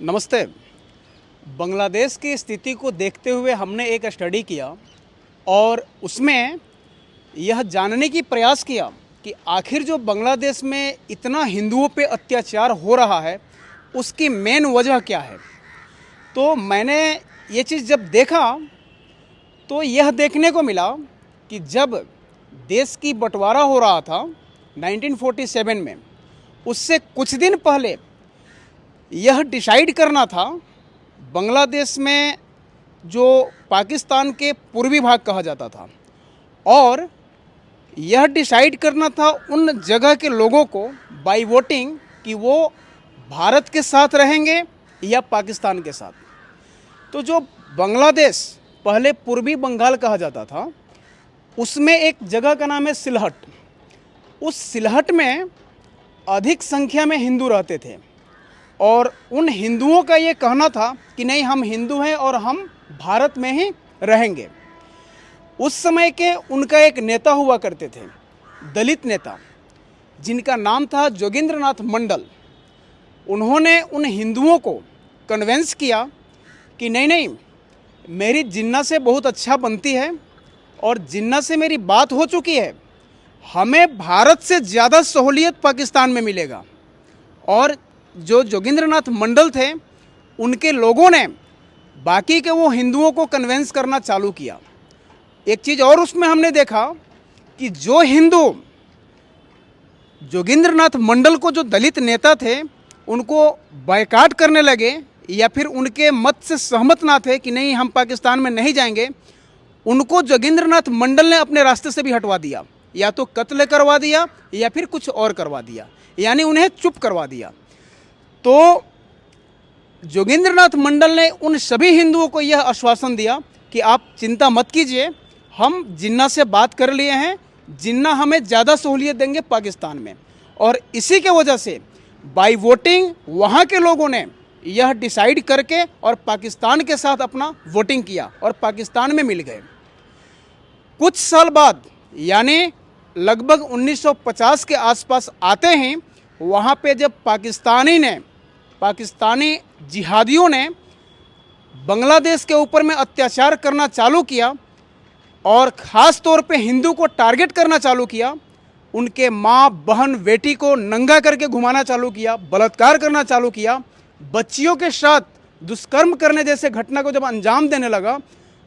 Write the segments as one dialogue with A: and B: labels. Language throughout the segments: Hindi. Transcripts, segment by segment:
A: नमस्ते। बांग्लादेश की स्थिति को देखते हुए हमने एक स्टडी किया और उसमें यह जानने की प्रयास किया कि आखिर जो बांग्लादेश में इतना हिंदुओं पे अत्याचार हो रहा है उसकी मेन वजह क्या है। तो मैंने ये चीज़ जब देखा तो यह देखने को मिला कि जब देश की बंटवारा हो रहा था 1947 में, उससे कुछ दिन पहले यह डिसाइड करना था बांग्लादेश में जो पाकिस्तान के पूर्वी भाग कहा जाता था, और यह डिसाइड करना था उन जगह के लोगों को बाय वोटिंग कि वो भारत के साथ रहेंगे या पाकिस्तान के साथ। तो जो बांग्लादेश पहले पूर्वी बंगाल कहा जाता था, उसमें एक जगह का नाम है सिलहट। उस सिलहट में अधिक संख्या में हिंदू रहते थे और उन हिंदुओं का ये कहना था कि नहीं, हम हिंदू हैं और हम भारत में ही रहेंगे। उस समय के उनका एक नेता हुआ करते थे, दलित नेता, जिनका नाम था जोगिंद्रनाथ मंडल। उन्होंने उन हिंदुओं को कन्वेंस किया कि नहीं नहीं, मेरी जिन्ना से बहुत अच्छा बनती है और जिन्ना से मेरी बात हो चुकी है, हमें भारत से ज़्यादा सहूलियत पाकिस्तान में मिलेगा। और जो जोगिंद्रनाथ मंडल थे, उनके लोगों ने बाकी के वो हिंदुओं को कन्वेंस करना चालू किया। एक चीज़ और उसमें हमने देखा कि जो हिंदू जोगिंद्रनाथ मंडल को, जो दलित नेता थे, उनको बायकाट करने लगे या फिर उनके मत से सहमत ना थे कि नहीं हम पाकिस्तान में नहीं जाएंगे, उनको जोगिंद्रनाथ मंडल ने अपने रास्ते से भी हटवा दिया, या तो कत्ल करवा दिया या फिर कुछ और करवा दिया, यानी उन्हें चुप करवा दिया। तो जोगिंद्रनाथ मंडल ने उन सभी हिंदुओं को यह आश्वासन दिया कि आप चिंता मत कीजिए, हम जिन्ना से बात कर लिए हैं, जिन्ना हमें ज़्यादा सहूलियत देंगे पाकिस्तान में। और इसी के वजह से बाय वोटिंग वहाँ के लोगों ने यह डिसाइड करके और पाकिस्तान के साथ अपना वोटिंग किया और पाकिस्तान में मिल गए। कुछ साल बाद, यानी लगभग 1950 के आसपास आते ही वहाँ पे जब पाकिस्तानी जिहादियों ने बांग्लादेश के ऊपर में अत्याचार करना चालू किया और ख़ास तौर पे हिंदू को टारगेट करना चालू किया, उनके माँ बहन बेटी को नंगा करके घुमाना चालू किया, बलात्कार करना चालू किया, बच्चियों के साथ दुष्कर्म करने जैसे घटना को जब अंजाम देने लगा,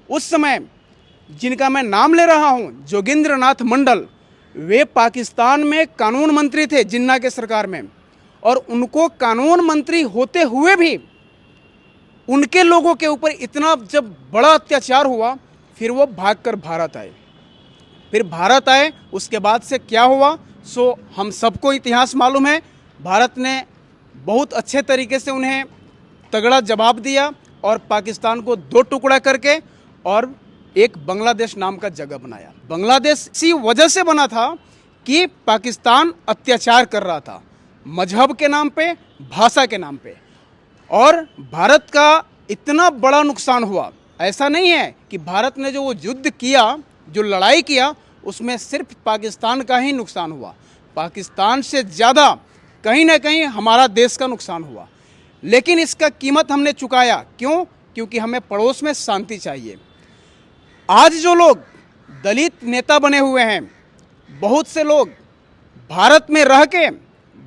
A: उस समय जिनका मैं नाम ले रहा हूँ, जोगिंद्रनाथ मंडल, वे पाकिस्तान में कानून मंत्री थे जिन्ना के सरकार में, और उनको कानून मंत्री होते हुए भी उनके लोगों के ऊपर इतना जब बड़ा अत्याचार हुआ, फिर वो भागकर भारत आए। फिर भारत आए, उसके बाद से क्या हुआ सो हम सबको इतिहास मालूम है। भारत ने बहुत अच्छे तरीके से उन्हें तगड़ा जवाब दिया और पाकिस्तान को दो टुकड़ा करके और एक बांग्लादेश नाम का जगह बनाया। बांग्लादेश इसी वजह से बना था कि पाकिस्तान अत्याचार कर रहा था, मजहब के नाम पे, भाषा के नाम पे, और भारत का इतना बड़ा नुकसान हुआ। ऐसा नहीं है कि भारत ने जो वो युद्ध किया, जो लड़ाई किया, उसमें सिर्फ पाकिस्तान का ही नुकसान हुआ। पाकिस्तान से ज़्यादा कहीं ना कहीं हमारा देश का नुकसान हुआ, लेकिन इसका कीमत हमने चुकाया। क्यों? क्योंकि हमें पड़ोस में शांति चाहिए। आज जो लोग दलित नेता बने हुए हैं, बहुत से लोग भारत में रह के,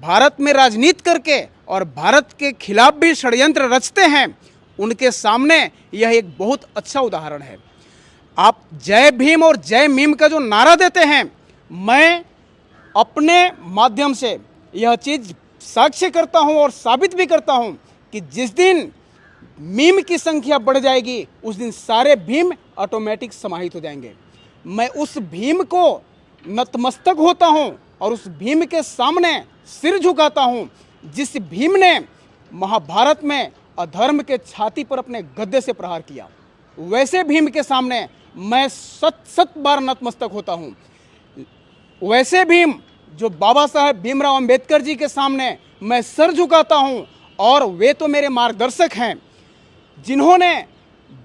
A: भारत में राजनीति करके और भारत के खिलाफ भी षड्यंत्र रचते हैं, उनके सामने यह एक बहुत अच्छा उदाहरण है। आप जय भीम और जय मीम का जो नारा देते हैं, मैं अपने माध्यम से यह चीज़ साक्ष्य करता हूं और साबित भी करता हूं कि जिस दिन मीम की संख्या बढ़ जाएगी, उस दिन सारे भीम ऑटोमेटिक समाहित हो जाएंगे। मैं उस भीम को नतमस्तक होता हूं और उस भीम के सामने सिर झुकाता हूं, जिस भीम ने महाभारत में अधर्म के छाती पर अपने गद्दे से प्रहार किया। वैसे भीम के सामने मैं सत बार नतमस्तक होता हूं। वैसे भीम जो बाबा साहेब भीमराव अंबेडकर जी के सामने मैं सर झुकाता हूं, और वे तो मेरे मार्गदर्शक हैं, जिन्होंने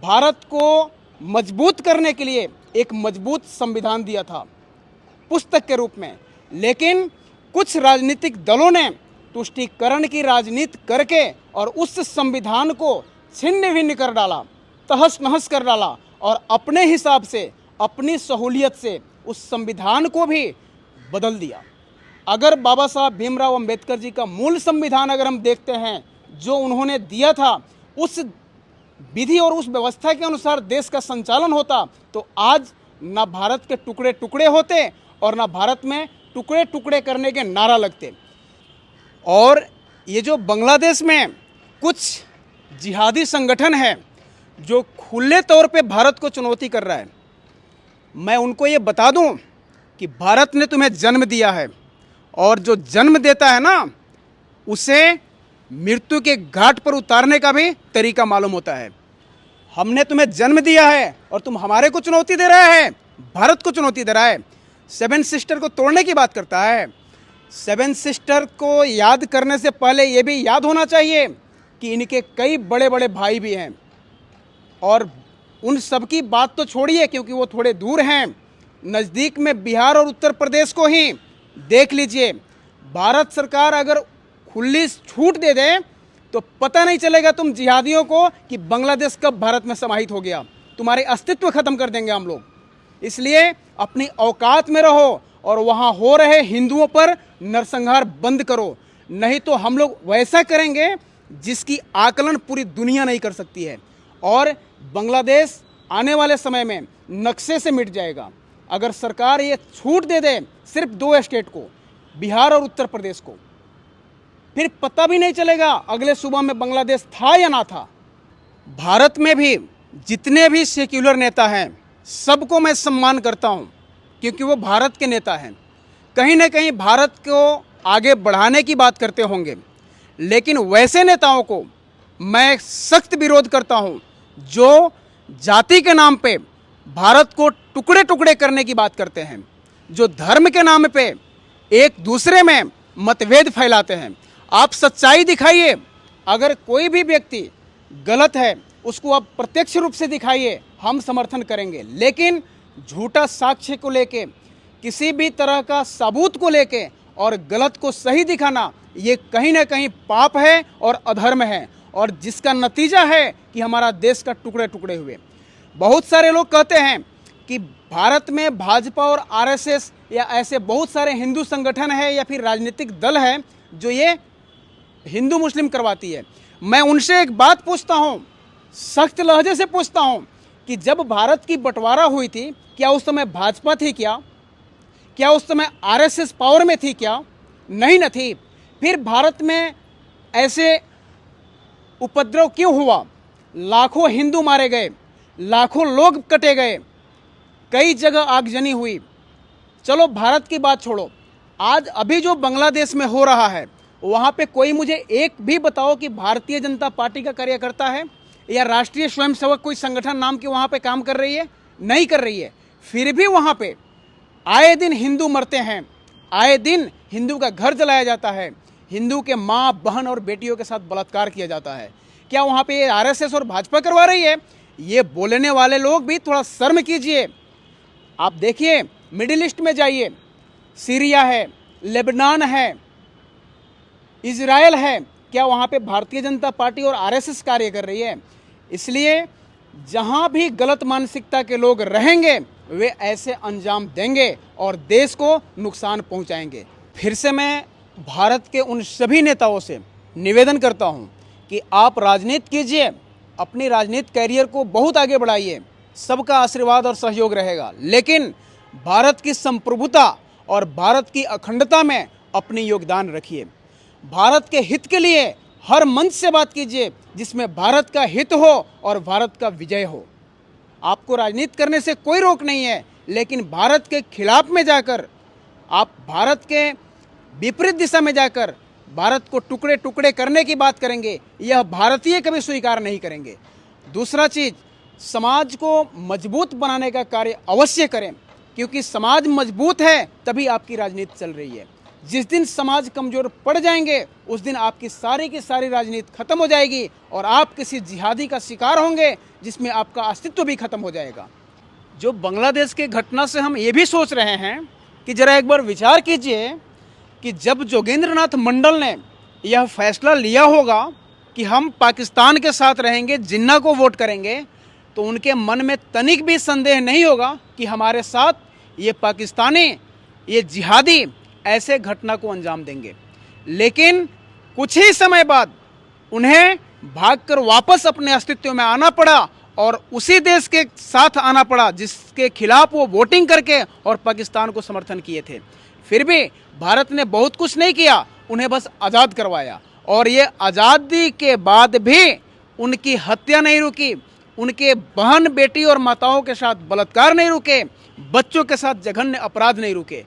A: भारत को मजबूत करने के लिए एक मजबूत संविधान दिया था पुस्तक के रूप में। लेकिन कुछ राजनीतिक दलों ने तुष्टीकरण की राजनीति करके और उस संविधान को छिन्न भिन्न कर डाला, तहस नहस कर डाला और अपने हिसाब से, अपनी सहूलियत से उस संविधान को भी बदल दिया। अगर बाबा साहब भीमराव अंबेडकर जी का मूल संविधान अगर हम देखते हैं, जो उन्होंने दिया था, उस विधि और उस व्यवस्था के अनुसार देश का संचालन होता, तो आज ना भारत के टुकड़े टुकड़े होते और ना भारत में टुकड़े टुकड़े करने के नारा लगते। और ये जो बांग्लादेश में कुछ जिहादी संगठन है जो खुले तौर पे भारत को चुनौती कर रहा है, मैं उनको ये बता दूं कि भारत ने तुम्हें जन्म दिया है और जो जन्म देता है ना, उसे मृत्यु के घाट पर उतारने का भी तरीका मालूम होता है। हमने तुम्हें जन्म दिया है और तुम हमारे को चुनौती दे रहा है, भारत को चुनौती दे रहा है। सेवन सिस्टर को तोड़ने की बात करता है। सेवन सिस्टर को याद करने से पहले ये भी याद होना चाहिए कि इनके कई बड़े बड़े भाई भी हैं, और उन सब की बात तो छोड़िए क्योंकि वो थोड़े दूर हैं। नज़दीक में बिहार और उत्तर प्रदेश को ही देख लीजिए। भारत सरकार अगर खुली छूट दे दे तो पता नहीं चलेगा तुम जिहादियों को कि बांग्लादेश कब भारत में समाहित हो गया। तुम्हारे अस्तित्व खत्म कर देंगे हम लोग। इसलिए अपनी औकात में रहो और वहाँ हो रहे हिंदुओं पर नरसंहार बंद करो, नहीं तो हम लोग वैसा करेंगे जिसकी आकलन पूरी दुनिया नहीं कर सकती है। और बांग्लादेश आने वाले समय में नक्शे से मिट जाएगा। अगर सरकार ये छूट दे दे सिर्फ 2 स्टेट को, बिहार और उत्तर प्रदेश को, फिर पता भी नहीं चलेगा अगले सूबा में बांग्लादेश था या ना था। भारत में भी जितने भी सेक्युलर नेता हैं, सबको मैं सम्मान करता हूं क्योंकि वो भारत के नेता हैं। कहीं ना कहीं भारत को आगे बढ़ाने की बात करते होंगे, लेकिन वैसे नेताओं को मैं सख्त विरोध करता हूं जो जाति के नाम पे भारत को टुकड़े टुकड़े करने की बात करते हैं, जो धर्म के नाम पे एक दूसरे में मतभेद फैलाते हैं। आप सच्चाई दिखाइए। अगर कोई भी व्यक्ति गलत है उसको आप प्रत्यक्ष रूप से दिखाइए, हम समर्थन करेंगे। लेकिन झूठा साक्ष्य को लेके, किसी भी तरह का सबूत को लेके और गलत को सही दिखाना, ये कहीं ना कहीं पाप है और अधर्म है, और जिसका नतीजा है कि हमारा देश का टुकड़े टुकड़े हुए। बहुत सारे लोग कहते हैं कि भारत में भाजपा और आरएसएस या ऐसे बहुत सारे हिंदू संगठन है या फिर राजनीतिक दल है जो ये हिंदू मुस्लिम करवाती है। मैं उनसे एक बात पूछता हूँ, सख्त लहजे से पूछता हूँ कि जब भारत की बंटवारा हुई थी, क्या उस समय भाजपा थी? क्या उस समय आरएसएस पावर में थी? क्या नहीं न थी। फिर भारत में ऐसे उपद्रव क्यों हुआ? लाखों हिंदू मारे गए, लाखों लोग कटे गए, कई जगह आगजनी हुई। चलो भारत की बात छोड़ो, आज अभी जो बांग्लादेश में हो रहा है वहाँ पे कोई मुझे एक भी बताओ कि भारतीय जनता पार्टी का कार्यकर्ता है या राष्ट्रीय स्वयंसेवक कोई संगठन नाम की वहाँ पे काम कर रही है? नहीं कर रही है। फिर भी वहाँ पे आए दिन हिंदू मरते हैं, आए दिन हिंदू का घर जलाया जाता है, हिंदू के माँ बहन और बेटियों के साथ बलात्कार किया जाता है। क्या वहाँ पे ये आरएसएस और भाजपा करवा रही है? ये बोलने वाले लोग भी थोड़ा शर्म कीजिए। आप देखिए, मिडिल ईस्ट में जाइए, सीरिया है, लेबनान है, इजराइल है, क्या वहाँ पे भारतीय जनता पार्टी और आरएसएस कार्य कर रही है? इसलिए जहाँ भी गलत मानसिकता के लोग रहेंगे वे ऐसे अंजाम देंगे और देश को नुकसान पहुँचाएंगे। फिर से मैं भारत के उन सभी नेताओं से निवेदन करता हूँ कि आप राजनीति कीजिए, अपनी राजनीति कैरियर को बहुत आगे बढ़ाइए, सबका आशीर्वाद और सहयोग रहेगा, लेकिन भारत की संप्रभुता और भारत की अखंडता में अपनी योगदान रखिए। भारत के हित के लिए हर मंच से बात कीजिए जिसमें भारत का हित हो और भारत का विजय हो। आपको राजनीति करने से कोई रोक नहीं है, लेकिन भारत के खिलाफ में जाकर, आप भारत के विपरीत दिशा में जाकर भारत को टुकड़े टुकड़े करने की बात करेंगे, यह भारतीय कभी स्वीकार नहीं करेंगे। दूसरा चीज़, समाज को मजबूत बनाने का कार्य अवश्य करें, क्योंकि समाज मजबूत है तभी आपकी राजनीति चल रही है। जिस दिन समाज कमजोर पड़ जाएंगे उस दिन आपकी सारी की सारी राजनीति खत्म हो जाएगी और आप किसी जिहादी का शिकार होंगे जिसमें आपका अस्तित्व भी खत्म हो जाएगा। जो बांग्लादेश के घटना से हम ये भी सोच रहे हैं कि जरा एक बार विचार कीजिए कि जब जोगेंद्र नाथ मंडल ने यह फैसला लिया होगा कि हम पाकिस्तान के साथ रहेंगे, जिन्ना को वोट करेंगे, तो उनके मन में तनिक भी संदेह नहीं होगा कि हमारे साथ ये पाकिस्तानी, ये जिहादी ऐसे घटना को अंजाम देंगे। लेकिन कुछ ही समय बाद उन्हें भागकर वापस अपने अस्तित्व में आना पड़ा और उसी देश के साथ आना पड़ा जिसके खिलाफ वो वोटिंग करके और पाकिस्तान को समर्थन किए थे। फिर भी भारत ने बहुत कुछ नहीं किया, उन्हें बस आज़ाद करवाया। और ये आज़ादी के बाद भी उनकी हत्या नहीं रुकी, उनके बहन बेटी और माताओं के साथ बलात्कार नहीं रुके, बच्चों के साथ जघन्य अपराध नहीं रुके,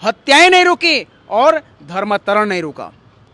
A: हत्याएं नहीं रुकी और धर्मांतरण नहीं रुका।